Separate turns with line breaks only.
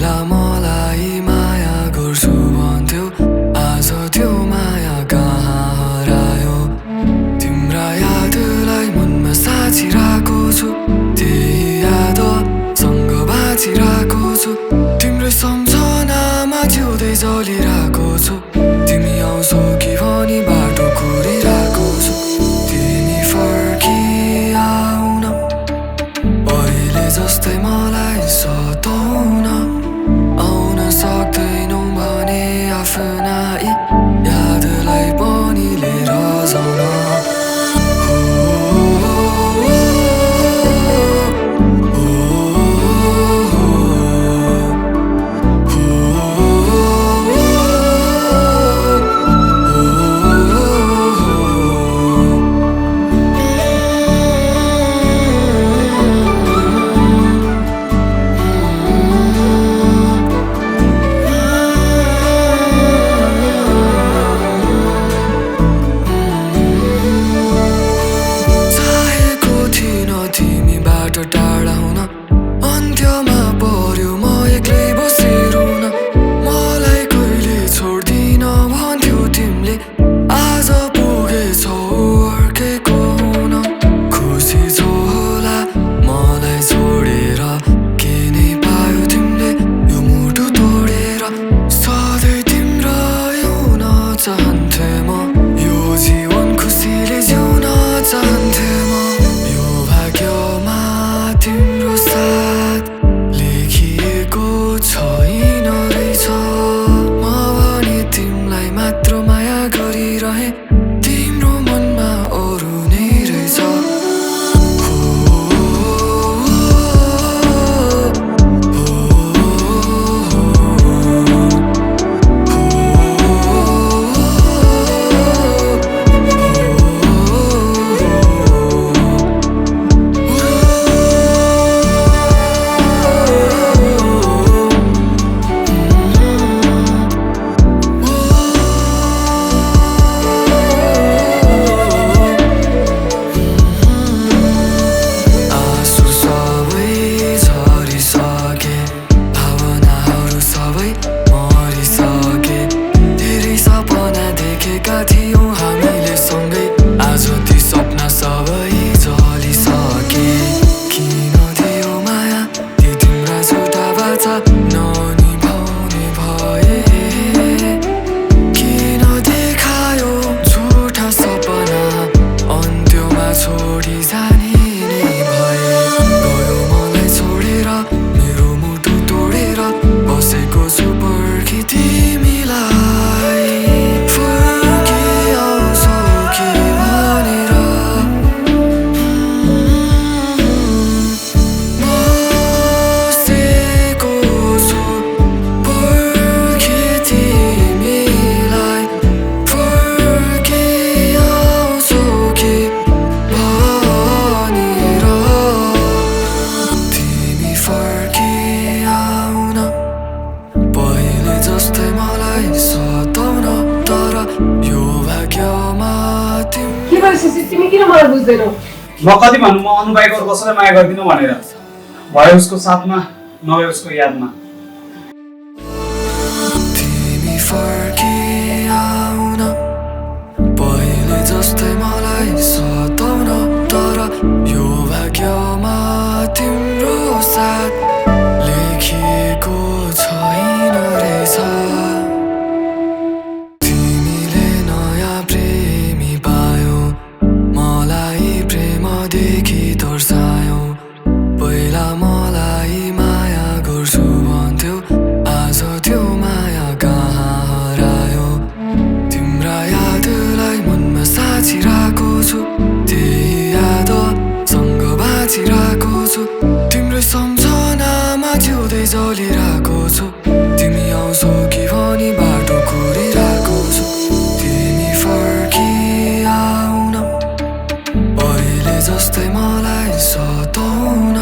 पहिला मलाई माया गर्छु भन्थ्यौ आज त्यो माया कहाँ हरायो तिम्रा यादलाई मनमा साचिरहेको छु त्यही याद सँग बाँचिरहेको छु तिम्रै सम्झनामा जिउँदै जलिरहेको छु तिमी आउँछौ कि भनी बाटो कुरिरहेको छु तिमी फर्किआउन पहिले जस्तै मलाई सताउन आउन सक्दैनौ भने आफ्नै यादलाई पनि लिएर जाउन टाढा हुन अन्त्यमा पर्यो म एक्लै बसिरहन मलाई कहिले छोड्दिन भन्थ्यौ तिमीले आज पुगेछौ अर्कैको हुन खुसी छौ होला मलाई छोडेर के नै पायो तिमीले यो मुटु तोडेर सधैँ तिम्रै हुन चाहन्थे म यो जीवन खुसीले जिउन चाहन्थे म यो भाग्यमा तिम्रो साथ लेखिएको छैन रहेछ म भने तिमीलाई मात्र माया गरिरहे तिम्रो मनमा अरू नै रहेछ हामीले सँगै आज ती सपना सबै जलिसके किन दियो माया ती तिम्रा झुटा बाचा ननिभाउने भए किन देखायो झुटा सपना अन्त्यमा छोडी जाने नै भए गयो मलाई छोडेर मेरो मुटु तोडेर बसेको छु पर्खी तिमीलाई
तिमी किन मलाई बुझ्दैनौ
म कति भन्नु म अनुबाईको कसैलाई माया गर्दिनँ भनेर भयो उसको साथमा नभए उसको यादमा
तिमी फर्किआउन पहिले जस्तै मलाई सताउन तर यो भाग्यमा तिम्रो साथ लेखिएको छैन रहेछ देखि तर्सायौ पहिला मलाई माया गर्छु भन्थ्यौ आज त्यो माया कहाँ हरायो तिम्रा यादलाई मनमा साचिरहेको छु त्यही याद सँग बाँचिरहेको छु तिम्रै सम्झनामा जिउँदै जलिरहेको छु तिमी आउँछौ कि भनी बाटो कुरिरहेको छु तिमी फर्किआउन पहिले जस्तै मलाई सताउन